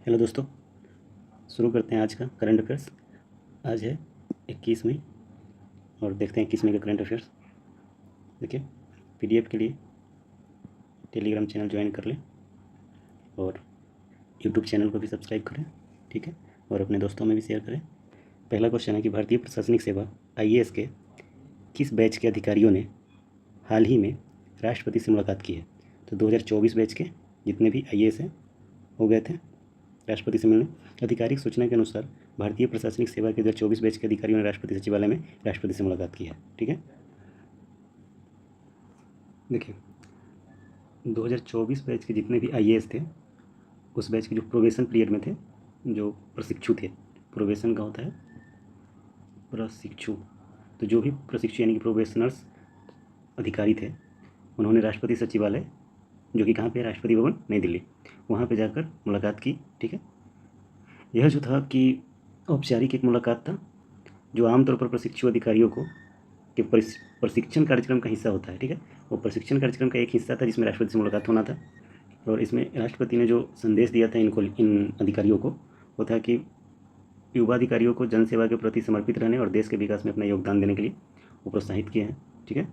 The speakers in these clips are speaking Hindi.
हेलो दोस्तों, शुरू करते हैं आज का करंट अफेयर्स। आज है 21 मई और देखते हैं 21 मई का करंट अफेयर्स। देखिए, पीडीएफ के लिए टेलीग्राम चैनल ज्वाइन कर लें और यूट्यूब चैनल को भी सब्सक्राइब करें, ठीक है, और अपने दोस्तों में भी शेयर करें। पहला क्वेश्चन है कि भारतीय प्रशासनिक सेवा आईएएस के किस बैच के अधिकारियों ने हाल ही में राष्ट्रपति से मुलाकात की है? तो 2024 बैच के जितने भी आईएएस हैं हो गए थे राष्ट्रपति से मिलने। आधिकारिक सूचना के अनुसार भारतीय प्रशासनिक सेवा के 2024 बैच के अधिकारियों ने राष्ट्रपति सचिवालय में राष्ट्रपति से मुलाकात की है, ठीक है। देखिए, 2024 बैच के जितने भी आईएएस थे उस बैच के जो प्रोबेशन पीरियड में थे, जो प्रशिक्षु थे, प्रोबेशन का होता है प्रशिक्षु, तो जो भी प्रशिक्षु यानी कि प्रोबेशनर्स अधिकारी थे उन्होंने राष्ट्रपति सचिवालय, जो कि कहाँ पे, राष्ट्रपति भवन नई दिल्ली, वहाँ पे जाकर मुलाकात की, ठीक है। यह जो था कि औपचारिक एक मुलाकात था जो आमतौर पर प्रशिक्षु अधिकारियों को के प्रशिक्षण कार्यक्रम का हिस्सा होता है, ठीक है। वो प्रशिक्षण कार्यक्रम का एक हिस्सा था जिसमें राष्ट्रपति से मुलाकात होना था और इसमें राष्ट्रपति ने जो संदेश दिया था इन अधिकारियों को, वो था कि युवा अधिकारियों को जनसेवा के प्रति समर्पित रहने और देश के विकास में अपना योगदान देने के लिए वो प्रोत्साहित किए हैं, ठीक है।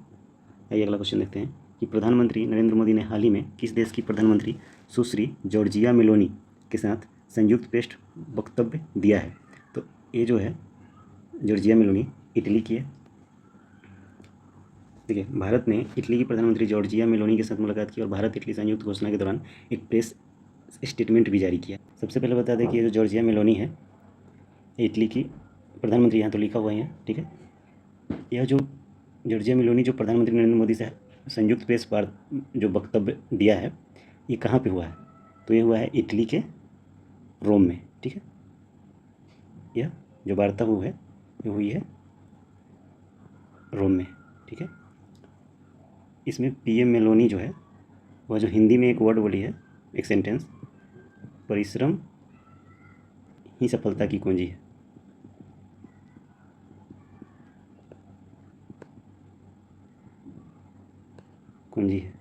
आइए अगला क्वेश्चन देखते हैं कि प्रधानमंत्री नरेंद्र मोदी ने हाल ही में किस देश की प्रधानमंत्री सुश्री जॉर्जिया मेलोनी के साथ संयुक्त प्रेस वक्तव्य दिया है? तो ये जो है जॉर्जिया मेलोनी इटली की है। देखिए, भारत ने इटली की प्रधानमंत्री जॉर्जिया मेलोनी के साथ मुलाकात की और भारत इटली संयुक्त घोषणा के दौरान एक प्रेस स्टेटमेंट भी जारी किया। सबसे पहले बता दें कि ये जो जॉर्जिया मेलोनी है इटली की प्रधानमंत्री, यहाँ तो लिखा हुआ है, ठीक है। यह जो जॉर्जिया मेलोनी जो प्रधानमंत्री नरेंद्र मोदी से संयुक्त प्रेस जो वक्तव्य दिया है, ये कहाँ पे हुआ है? तो ये हुआ है इटली के रोम में, ठीक है। यह जो वार्ता हुई है ये हुई है रोम में, ठीक है। इसमें पीएम मेलोनी जो है वह जो हिंदी में एक वर्ड बोली है, एक सेंटेंस, परिश्रम ही सफलता की कुंजी है। कुंजी है।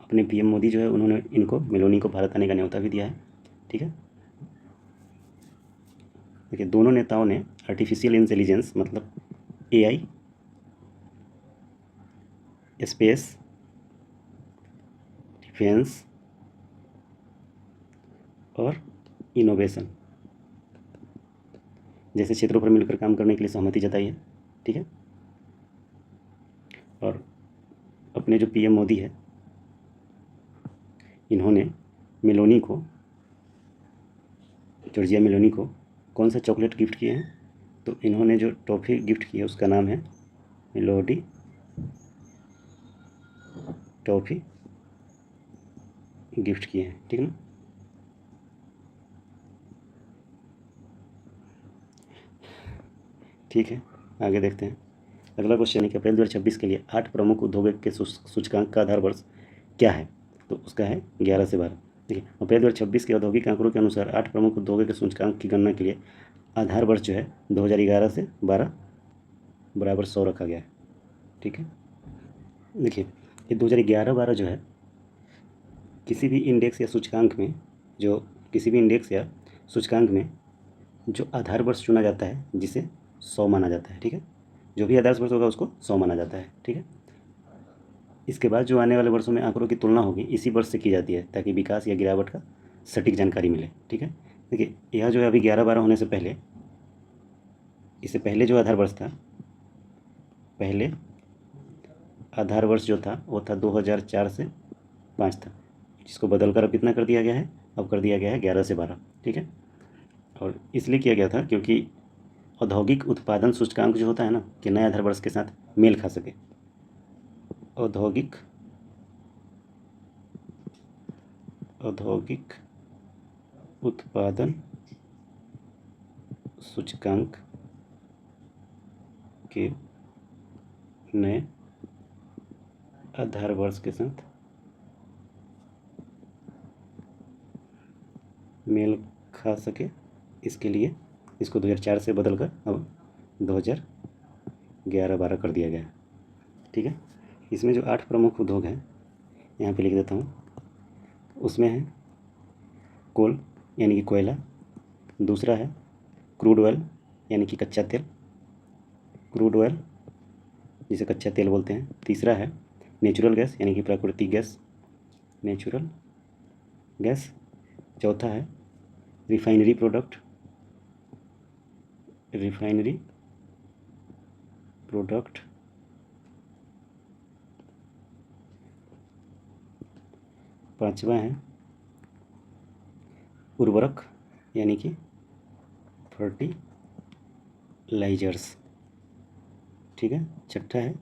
अपने पीएम मोदी जो है उन्होंने इनको मेलोनी को भारत आने का न्योता भी दिया है, ठीक है। देखिए, दोनों नेताओं ने आर्टिफिशियल इंटेलिजेंस मतलब एआई, स्पेस, डिफेंस और इनोवेशन जैसे क्षेत्रों पर मिलकर काम करने के लिए सहमति जताई है, ठीक है। और अपने जो पीएम मोदी है इन्होंने मेलोनी को, जॉर्जिया मेलोनी को कौन सा चॉकलेट गिफ्ट किए हैं? तो इन्होंने जो टॉफ़ी गिफ्ट की है उसका नाम है मेलोडी टॉफ़ी गिफ्ट किए हैं, ठीक है ना। ठीक है, आगे देखते हैं। अगला क्वेश्चन है कि अप्रैल 2026 के लिए 8 प्रमुख उद्योगों के सूचकांक का आधार वर्ष क्या है? तो उसका है 11 से 12। देखिए, अप्रैल 2026 के औद्योगिक आंकड़ों के अनुसार 8 प्रमुख उद्योगों के सूचकांक की गणना के लिए आधार वर्ष जो है 2011 से 12 बराबर 100 रखा गया है, ठीक है। देखिए, ये 2011-12 जो है किसी भी इंडेक्स या सूचकांक में, जो किसी भी इंडेक्स या सूचकांक में जो आधार वर्ष चुना जाता है जिसे 100 माना जाता है, ठीक है। जो भी आधार वर्ष होगा उसको 100 माना जाता है, ठीक है। इसके बाद जो आने वाले वर्षों में आंकड़ों की तुलना होगी इसी वर्ष से की जाती है ताकि विकास या गिरावट का सटीक जानकारी मिले, ठीक है। देखिए, यह जो है अभी 11-12 होने से पहले, इससे पहले जो आधार वर्ष था, पहले आधार वर्ष जो था वो था 2004 से 5 था, जिसको बदलकर अब कितना कर दिया गया है? अब कर दिया गया है 11 से 12, ठीक है। और इसलिए किया गया था क्योंकि औद्योगिक उत्पादन सूचकांक जो होता है ना, कि नए आधार वर्ष के साथ मेल खा सके। औद्योगिक उत्पादन सूचकांक के नए आधार वर्ष के साथ मेल खा सके, इसके लिए इसको 2004 से बदलकर अब 2011-12 कर दिया गया है, ठीक है। इसमें जो 8 प्रमुख उद्योग हैं यहाँ पे लिख देता हूँ। उसमें है कोल, यानी कि कोयला, दूसरा है क्रूड ऑयल यानी कि कच्चा तेल, क्रूड ऑयल जिसे कच्चा तेल बोलते हैं, तीसरा है नेचुरल गैस यानी कि प्राकृतिक गैस, नेचुरल गैस, चौथा है रिफाइनरी प्रोडक्ट, रिफाइनरी प्रोडक्ट, पांचवा है उर्वरक यानी कि फर्टिलाइजर्स, ठीक है, छठा है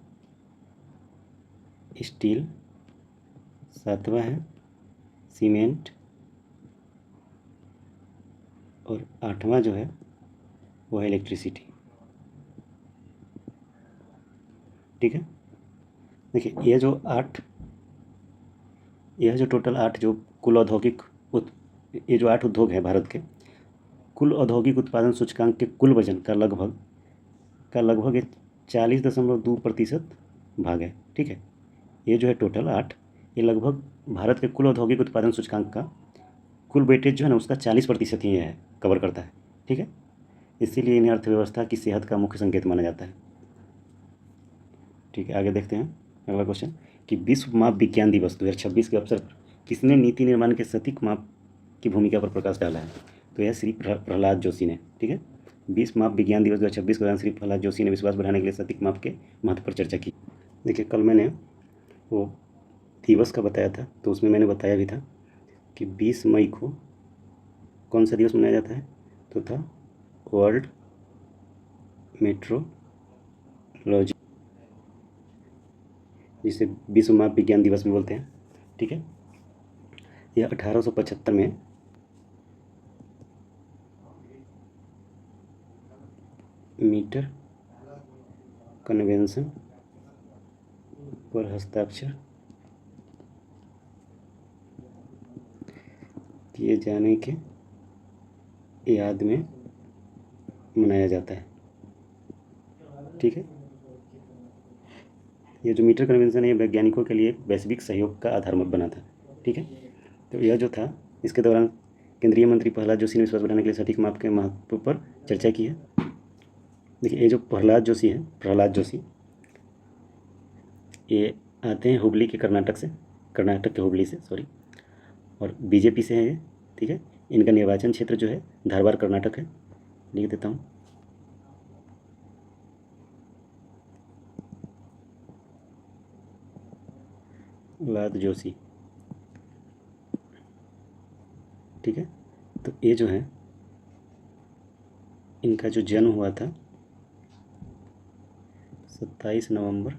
स्टील, सातवां है सीमेंट, और आठवां जो है वो है इलेक्ट्रिसिटी। ठीक है, देखिए यह जो टोटल 8 जो कुल औद्योगिक ये जो 8 उद्योग है भारत के, कुल औद्योगिक उत्पादन सूचकांक के कुल वजन का लगभग 40.2% भाग है। ठीक है, ये जो है टोटल 8, ये लगभग भारत के कुल औद्योगिक उत्पादन सूचकांक का कुल वेटेज जो है ना उसका 40% ही है, कवर करता है। ठीक है, इसीलिए इन्हें अर्थव्यवस्था की सेहत का मुख्य संकेत माना जाता है। ठीक है, आगे देखते हैं अगला क्वेश्चन कि विश्व माप विज्ञान दिवस 2026 के अवसर पर किसने नीति निर्माण के सटीक माप की भूमिका पर प्रकाश डाला है? तो यह श्री प्रहलाद जोशी ने। ठीक है, विश्व माप विज्ञान दिवस 2026 के दौरान श्री प्रहलाद जोशी ने विश्वास बढ़ाने के लिए सटीक माप के महत्व पर चर्चा की। देखिए, कल मैंने वो दिवस का बताया था, तो उसमें मैंने बताया भी था कि 20 मई को कौन सा दिवस मनाया जाता है, तो था वर्ल्ड मेट्रोलॉजी, जिसे विश्व माप विज्ञान दिवस भी बोलते हैं। ठीक है, यह 1875 में मीटर कन्वेंशन पर हस्ताक्षर किए जाने के याद में मनाया जाता है। ठीक है, ये जो मीटर कन्वेंशन है वैज्ञानिकों के लिए वैश्विक सहयोग का आधार बना था। ठीक है, तो यह जो था, इसके दौरान केंद्रीय मंत्री प्रहलाद जोशी ने विश्वास बढ़ाने के लिए सटीक माप के महत्व पर चर्चा की है। देखिए, ये जो प्रहलाद जोशी ये आते हैं हुबली के कर्नाटक के हुबली से, सॉरी, और बीजेपी से है ये। ठीक है, इनका निर्वाचन क्षेत्र जो है धारवाड़ कर्नाटक है, लिख देता हूँ। प्रहलाद जोशी, ठीक है, तो ये जो है इनका जो जन्म हुआ था 27 नवंबर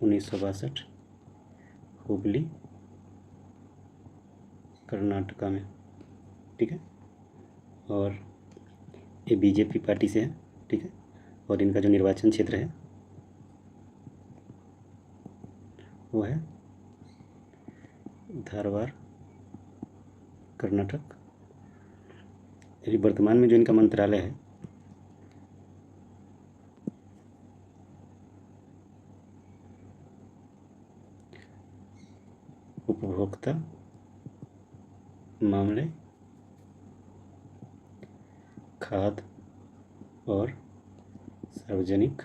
1962 हुबली कर्नाटका में। ठीक है, और ये बीजेपी पार्टी से है। ठीक है, और इनका जो निर्वाचन क्षेत्र है वो है धारवाड़ कर्नाटक। यदि वर्तमान में जो इनका मंत्रालय है उपभोक्ता मामले, खाद्य और सार्वजनिक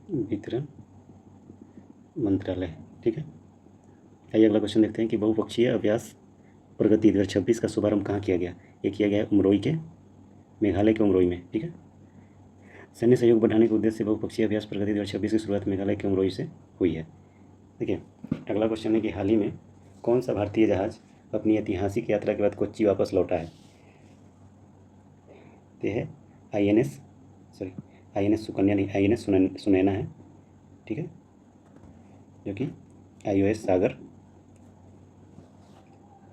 वितरण मंत्रालय। ठीक है, आइए अगला क्वेश्चन देखते हैं कि बहुपक्षीय अभ्यास प्रगति 2026 का शुभारंभ कहाँ किया गया? ये किया गया है उमरोई के, मेघालय के उमरोई में। ठीक है, सैन्य सहयोग बढ़ाने के उद्देश्य से बहुपक्षीय अभ्यास प्रगति 2026 की शुरुआत मेघालय के उमरोई से हुई है। देखिए, अगला क्वेश्चन है कि हाल ही में कौन सा भारतीय जहाज अपनी ऐतिहासिक यात्रा के बाद कोच्चि वापस लौटा है? ये है INS सुकन्या नहीं, INS सुनैना है। ठीक है, जो कि IOS सागर,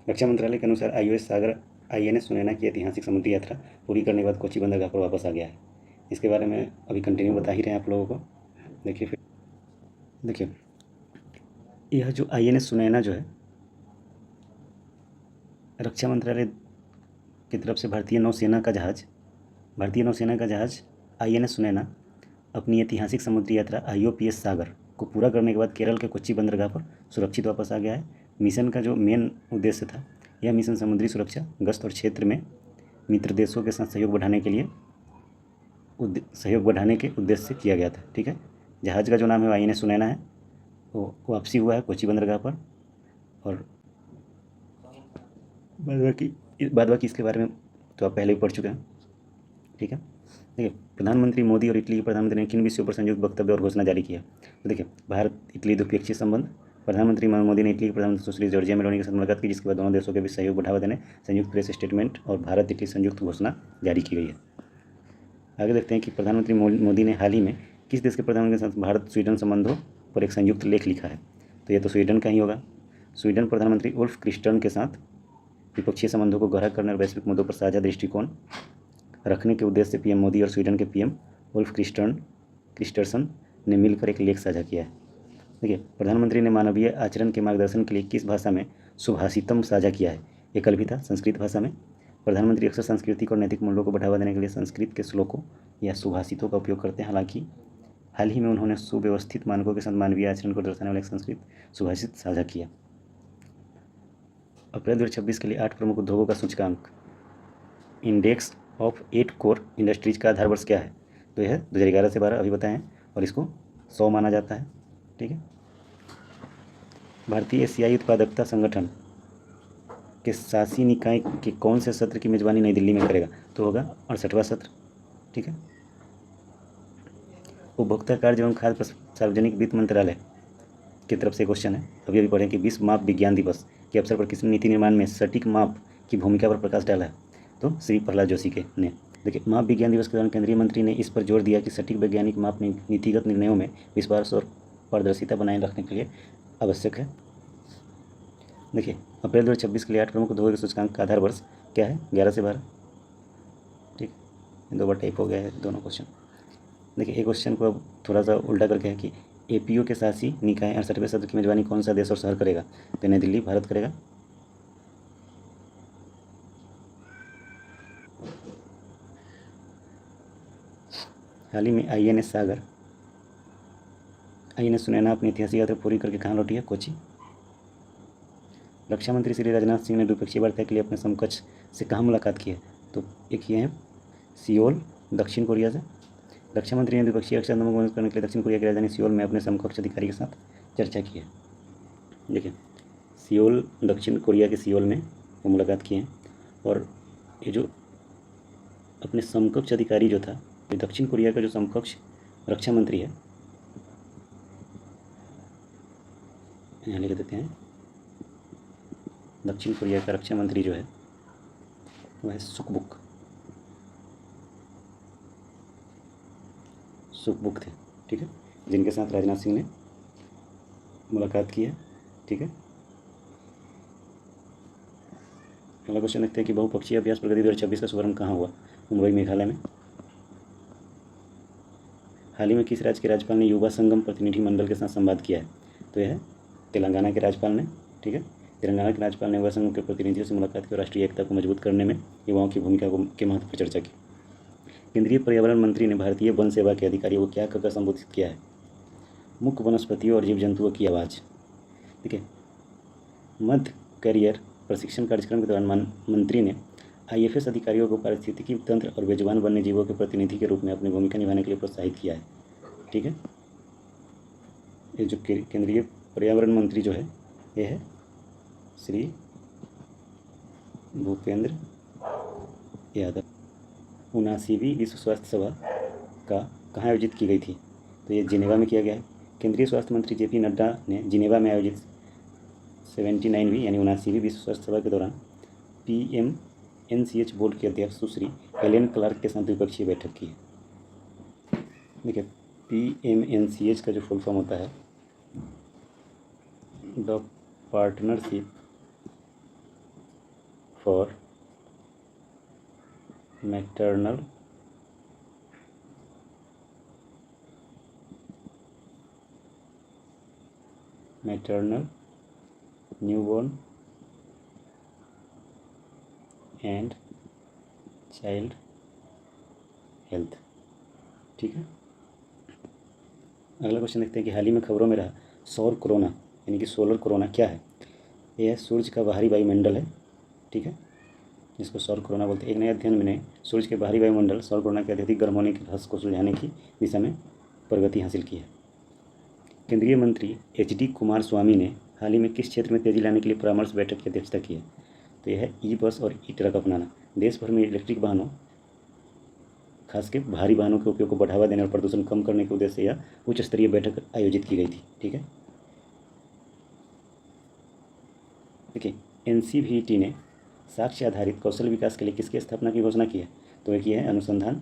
रक्षा मंत्रालय के अनुसार INS सुनैना की ऐतिहासिक समुद्री यात्रा पूरी करने के बाद कोच्चि बंदरगाह पर वापस आ गया है। इसके बारे में अभी कंटिन्यू बता ही रहे हैं आप लोगों को। देखिए, यह जो INS सुनैना जो है रक्षा मंत्रालय की तरफ से भारतीय नौसेना का जहाज INS सुनैना अपनी ऐतिहासिक समुद्री यात्रा IOPS सागर को पूरा करने के बाद केरल के कोच्चि बंदरगाह पर सुरक्षित वापस आ गया है। मिशन का जो मेन उद्देश्य था यह मिशन समुद्री सुरक्षा, गश्त और क्षेत्र में मित्र देशों के साथ सहयोग बढ़ाने के उद्देश्य से किया गया था। ठीक है, जहाज़ का जो नाम है वो INS सुनैना है, वो वापसी हुआ है कोची बंदरगाह पर। और बाद बाकी इसके बारे में तो आप पहले ही पढ़ चुके हैं। ठीक है, देखिए प्रधानमंत्री मोदी और इटली के प्रधानमंत्री ने किन विषयों पर संयुक्त वक्तव्य और घोषणा जारी किया। तो देखिए भारत इटली द्विपक्षीय संबंध, प्रधानमंत्री मोदी ने इटली के प्रधानमंत्री सुश्री जॉर्जिया मेलोनी के साथ मुलाकात की, जिसके बाद दोनों देशों के बीच सहयोग बढ़ावा देने संयुक्त प्रेस स्टेटमेंट और भारत इटली संयुक्त घोषणा जारी की गई है। आगे देखते हैं कि प्रधानमंत्री मोदी ने हाल ही में किस देश के प्रधानमंत्री के साथ भारत स्वीडन संबंधों पर एक संयुक्त लेख लिखा है। तो ये तो स्वीडन का ही होगा। स्वीडन प्रधानमंत्री उल्फ क्रिस्टर्सन के साथ द्विपक्षीय संबंधों को गहरा करने और वैश्विक मुद्दों पर साझा दृष्टिकोण रखने के उद्देश्य से PM मोदी और स्वीडन के PM उल्फ क्रिस्टर्सन ने मिलकर एक लेख साझा किया है। देखिए प्रधानमंत्री ने मानवीय आचरण के मार्गदर्शन के लिए किस भाषा में सुभाषितम साझा किया है। ये कल भी था, संस्कृत भाषा में। प्रधानमंत्री अक्सर सांस्कृतिक और नैतिक मूल्यों को बढ़ावा देने के लिए संस्कृत के श्लोकों या सुभाषितों का उपयोग करते हैं। हालांकि हाल ही में उन्होंने सुव्यवस्थित मानकों के साथ मानवीय आचरण को दर्शाने वाला एक संस्कृत सुभाषित साझा किया। अप्रैल 2026 के लिए 8 प्रमुख उद्योगों का सूचकांक इंडेक्स ऑफ 8 कोर इंडस्ट्रीज का आधार वर्ष क्या है। तो यह 2011 से 12 अभी बताएं, और इसको 100 माना जाता है। ठीक है, भारतीय एशियाई उत्पादकता संगठन के शासी निकाय के कौन से सत्र की मेजबानी नई दिल्ली में करेगा। तो होगा 68वां सत्र। ठीक है, उपभोक्ता कार्य एवं खाद्य सार्वजनिक वित्त मंत्रालय की तरफ से क्वेश्चन है, अभी पढ़ें कि विश्व माप विज्ञान दिवस के अवसर पर किसने नीति निर्माण में सटीक माप की भूमिका पर प्रकाश डाला है। तो श्री प्रहलाद जोशी के ने। देखिए माप विज्ञान दिवस के दौरान केंद्रीय मंत्री ने इस पर जोर दिया कि सटीक वैज्ञानिक माप नीतिगत निर्णयों में विश्वास और पारदर्शिता बनाए रखने के लिए आवश्यक है। देखिए अप्रैल 2026 के लिए 8 प्रमुख उद्योगों के सूचकांक का आधार वर्ष क्या है, 11 से 12। ठीक, 2 बार टाइप हो गया है दोनों क्वेश्चन। देखिए एक क्वेश्चन को अब थोड़ा सा उल्टा करके है कि APO के शासी निकाय 68वें सत्र की मेजबानी कौन सा देश और शहर करेगा। तो नई दिल्ली, भारत करेगा। हाल ही में INS सुनैना अपनी ऐतिहासिक यात्रा पूरी करके कहाँ लौटी है, कोची। रक्षा मंत्री श्री राजनाथ सिंह ने द्विपक्षीय वार्ता के लिए अपने समकक्ष से कहाँ मुलाकात की है। तो एक ये है सियोल, दक्षिण कोरिया से। रक्षा मंत्री ने द्विपक्षीय रक्षा संबंध मजबूत करने के लिए दक्षिण कोरिया की राजधानी सियोल में अपने समकक्ष अधिकारी के साथ चर्चा की है। देखिए सियोल, दक्षिण कोरिया के सियोल में वो मुलाकात की है। और ये जो अपने समकक्ष अधिकारी जो था, ये दक्षिण कोरिया का जो समकक्ष रक्षा मंत्री है, यहाँ लिख देते हैं, दक्षिण कोरिया का रक्षा मंत्री जो है वह है सुकबुक थे। ठीक है, जिनके साथ राजनाथ सिंह ने मुलाकात की है। ठीक है, अगला क्वेश्चन देखते हैं कि बहुपक्षीय अभ्यास प्रगति 2026 का शुभारंभ कहाँ हुआ। मुंबई, मेघालय में। हाल ही में किस राज्य के राज्यपाल ने युवा संगम प्रतिनिधि मंडल के साथ संवाद किया है। तो यह है तेलंगाना के राज्यपाल ने। ठीक है, तेलंगाना के राज्यपाल ने युवा संगम के प्रतिनिधियों से मुलाकात की और राष्ट्रीय एकता को मजबूत करने में युवाओं की भूमिका के महत्व पर चर्चा की। केंद्रीय पर्यावरण मंत्री ने भारतीय वन सेवा के अधिकारियों को क्या कहकर संबोधित किया है। मुख्य वनस्पतियों और जीव जंतुओं की आवाज़। ठीक है, मध्य करियर प्रशिक्षण कार्यक्रम के दौरान मंत्री ने IFS अधिकारियों को पारिस्थितिकी तंत्र और बेजुबान वन्य जीवों के प्रतिनिधि के रूप में अपनी भूमिका निभाने के लिए प्रोत्साहित किया है। ठीक है, ये जो केंद्रीय पर्यावरण मंत्री जो है ये है श्री भूपेंद्र यादव। 79वीं विश्व स्वास्थ्य सभा कहाँ आयोजित की गई थी। तो ये जिनेवा में किया गया है। केंद्रीय स्वास्थ्य मंत्री JP नड्डा ने जिनेवा में आयोजित 79वीं यानी 79वीं विश्व स्वास्थ्य सभा के दौरान PMNCH बोर्ड के अध्यक्ष सुश्री हेलेन क्लार्क के साथ द्विपक्षीय बैठक की है। देखिए PMNCH का जो फुल फॉर्म होता है the partnership for maternal newborn and child health. ठीक है, अगला क्वेश्चन देखते हैं कि हाल ही में खबरों में रहा सौर कोरोना यानी कि सोलर कोरोना क्या है। यह सूर्य का बाहरी वायुमंडल है ठीक है, जिसको सौर कोरोना बोलते हैं। एक नए अध्ययन ने सूर्य के बाहरी वायुमंडल सौर कोरोना के अत्यधिक गर्म होने के रहस्य को सुलझाने की दिशा में प्रगति हासिल की है। केंद्रीय मंत्री HD कुमारस्वामी ने हाल ही में किस क्षेत्र में तेजी लाने के लिए परामर्श बैठक की अध्यक्षता की है? तो यह है ई बस और ई ट्रक अपनाना। देश भर में इलेक्ट्रिक वाहनों, खासकर भारी वाहनों के उपयोग को बढ़ावा देने और प्रदूषण कम करने के उद्देश्य से यह उच्च स्तरीय बैठक आयोजित की गई थी। ठीक है, देखिए NCVT ने साक्ष्य आधारित कौशल विकास के लिए किसकी स्थापना की घोषणा की है? तो एक ये है अनुसंधान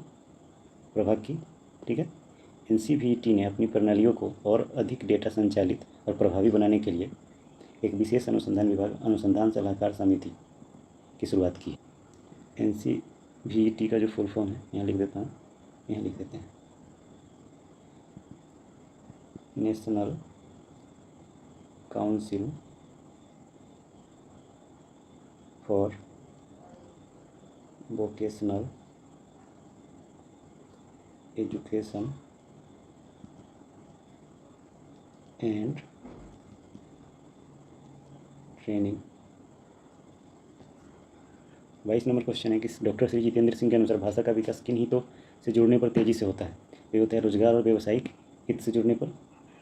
प्रभाग की। ठीक है, NCVT ने अपनी प्रणालियों को और अधिक डेटा संचालित और प्रभावी बनाने के लिए एक विशेष अनुसंधान विभाग, अनुसंधान सलाहकार समिति की शुरुआत की। NCVT का जो फुल फॉर्म है यहाँ लिख देता हूँ, यहाँ लिख देते हैं, national council for vocational education and training. 22 number question है कि डॉक्टर श्री जितेंद्र सिंह के अनुसार भाषा का विकास किन हितों से जुड़ने पर तेजी से होता है? ये होता है रोजगार और व्यावसायिक हित से जुड़ने पर।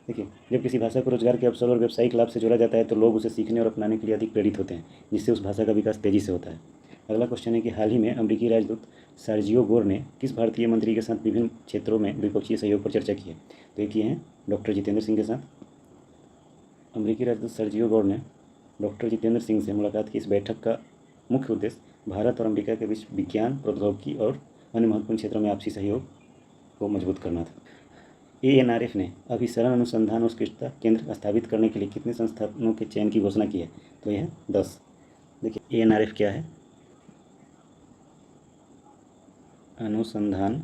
देखिए, जब किसी भाषा को रोजगार के अवसर और व्यावसायिक लाभ से जोड़ा जाता है तो लोग उसे सीखने और अपनाने के लिए अधिक प्रेरित होते हैं, जिससे उस भाषा का विकास तेजी से होता है। अगला क्वेश्चन है कि हाल ही में अमेरिकी राजदूत सर्जियो गोर ने किस भारतीय मंत्री के साथ विभिन्न क्षेत्रों में द्विपक्षीय सहयोग पर चर्चा की है? तो एक ये हैं डॉक्टर जितेंद्र सिंह के साथ। अमेरिकी राजदूत सर्जियो गोर ने डॉक्टर जितेंद्र सिंह से मुलाकात की। इस बैठक का मुख्य उद्देश्य भारत और अमेरिका के बीच विज्ञान, प्रौद्योगिकी और अन्य महत्वपूर्ण क्षेत्रों में आपसी सहयोग को मजबूत करना था। ANRF ने अभिसरण अनुसंधान और उत्कृष्टता केंद्र स्थापित करने के लिए कितने संस्थानों के चयन की घोषणा की है? तो यह 10। देखिए ANRF क्या है? अनुसंधान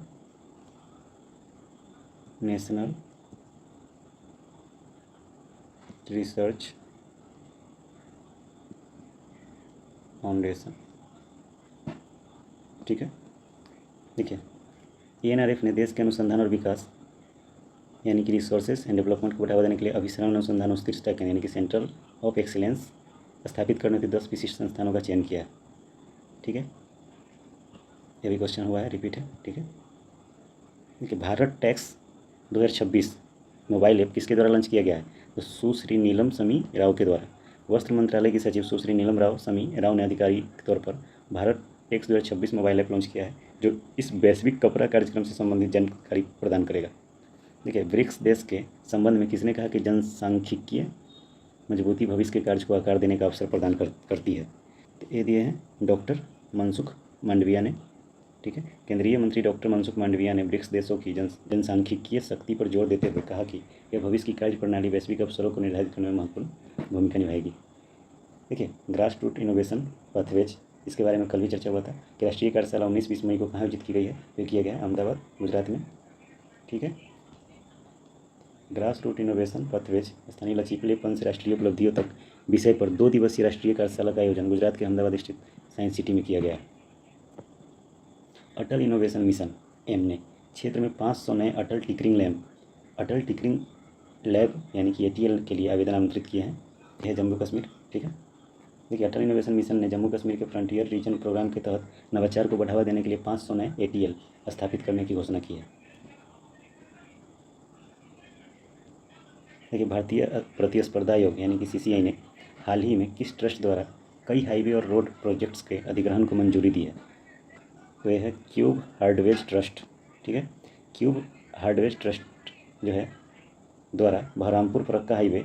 नेशनल रिसर्च फाउंडेशन। ठीक है, देखिए ANRF ने देश के अनुसंधान और विकास यानी कि रिसोर्सेज एंड डेवलपमेंट को बढ़ावा देने के लिए अभिसरण अनुसंधान और उत्कृष्टता केंद्र यानी कि सेंटर ऑफ एक्सीलेंस स्थापित करने के 10 विशिष्ट संस्थानों का चयन किया है। ठीक है, यह भी क्वेश्चन हुआ है, रिपीट है। ठीक है, देखिए भारत टैक्स 2026 मोबाइल ऐप किसके द्वारा लॉन्च किया गया है? तो सुश्री नीलम समी राव के द्वारा। वस्त्र मंत्रालय की सचिव सुश्री नीलम राव समी राव ने आधिकारिक तौर पर Bharat tax 2026 mobile app launch किया है, जो इस वैश्विक कपड़ा कार्यक्रम से संबंधित जानकारी प्रदान करेगा। देखिए ब्रिक्स देश के संबंध में किसने कहा कि जनसांख्यिकीय मजबूती भविष्य के कार्य को आकार देने का अवसर प्रदान करती है? तो ये दिए हैं डॉक्टर मनसुख मांडविया ने। ठीक है, केंद्रीय मंत्री डॉक्टर मनसुख मांडविया ने ब्रिक्स देशों की जनसांख्यिकीय शक्ति पर जोर देते हुए कहा कि यह भविष्य की कार्य प्रणाली वैश्विक अवसरों को निर्धारित करने में महत्वपूर्ण भूमिका निभाएगी। देखिए ग्रास रूट इनोवेशन पाथवेज, इसके बारे में कल भी चर्चा हुआ था कि राष्ट्रीय कार्यशाला 19-20 मई को कहाँ आयोजित की गई है? तो किया गया है अहमदाबाद, गुजरात में। ठीक है, ग्रास रूट इनोवेशन पाथवेज स्थानीय लचीलेपन से राष्ट्रीय उपलब्धियों तक विषय पर 2 दिवसीय राष्ट्रीय कार्यशाला का आयोजन गुजरात के अहमदाबाद स्थित साइंस सिटी में किया गया है। अटल इनोवेशन मिशन एम ने क्षेत्र में 500 नए अटल टिकरिंग लैब यानी कि ATL के लिए आवेदन आमंत्रित किए हैं। यह है जम्मू कश्मीर। ठीक है, देखिए अटल इनोवेशन मिशन ने जम्मू कश्मीर के फ्रंटियर रीजन प्रोग्राम के तहत नवाचार को बढ़ावा देने के लिए 500 नए ATL स्थापित करने की घोषणा की है। देखिए भारतीय प्रतिस्पर्धा आयोग यानी कि CCI ने हाल ही में किस ट्रस्ट द्वारा कई हाईवे और रोड प्रोजेक्ट्स के अधिग्रहण को मंजूरी दी है? तो यह है क्यूब हार्डवेज ट्रस्ट। ठीक है, क्यूब हार्डवेज ट्रस्ट जो है द्वारा Baharampur Farakka highway,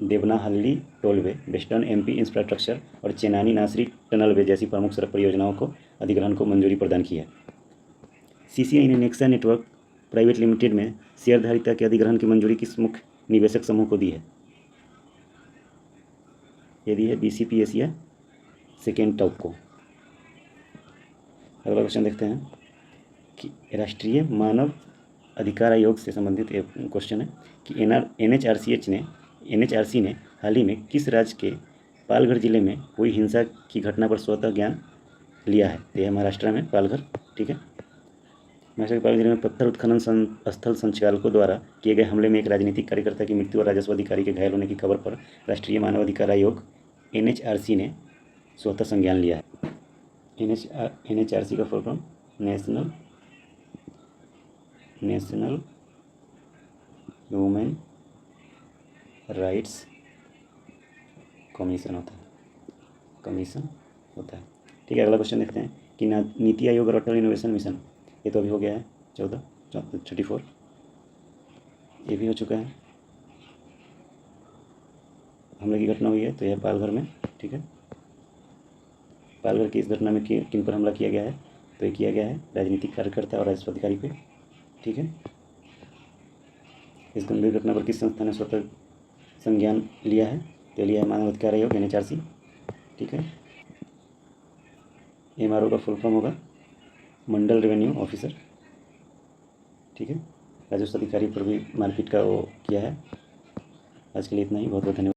Devanahalli tollway, western MP infrastructure और चेनानी नासरी टनल वे जैसी प्रमुख सड़क परियोजनाओं को अधिग्रहण को मंजूरी प्रदान की है। CCI ने नेक्सा नेटवर्क प्राइवेट लिमिटेड में शेयरधारिता के अधिग्रहण की मंजूरी किस मुख्य निवेशक समूह को दी है? यदि है BCP एशिया सेकेंड टॉप को। अगला क्वेश्चन देखते हैं कि राष्ट्रीय मानव अधिकार आयोग से संबंधित एक क्वेश्चन है कि NHRC ने हाल ही में किस राज्य के पालघर जिले में हुई हिंसा की घटना पर स्वतः ज्ञान लिया है? यह है महाराष्ट्र में पालघर। ठीक है, महाराष्ट्र के पालघर जिले में पत्थर उत्खनन स्थल संचालकों द्वारा किए गए हमले में एक राजनीतिक कार्यकर्ता की मृत्यु और राजस्व अधिकारी के घायल होने की खबर पर राष्ट्रीय मानवाधिकार आयोग NHRC ने स्वतः संज्ञान लिया है। NHRC का full form national human rights commission होता है। ठीक है, अगला क्वेश्चन देखते हैं कि नीति आयोग और अटल इनोवेशन मिशन, ये तो अभी हो गया है 34, ये भी हो चुका है। हमले की घटना हुई है तो यह पालघर में। ठीक है, पालघर की इस घटना में किन पर हमला किया गया है, तो ये किया गया है राजनीतिक कार्यकर्ता और राजस्व अधिकारी पे। ठीक है, इस गंभीर घटना पर किस संस्था ने स्वतः संज्ञान लिया है, तो लिया है मानव अधिकार आयोग NHRC। ठीक है, MRO का फुल फॉर्म होगा मंडल रेवेन्यू ऑफिसर। ठीक है, राजस्व अधिकारी पर भी मारपीट का वो किया है। आज के लिए इतना ही, बहुत बहुत धन्यवाद।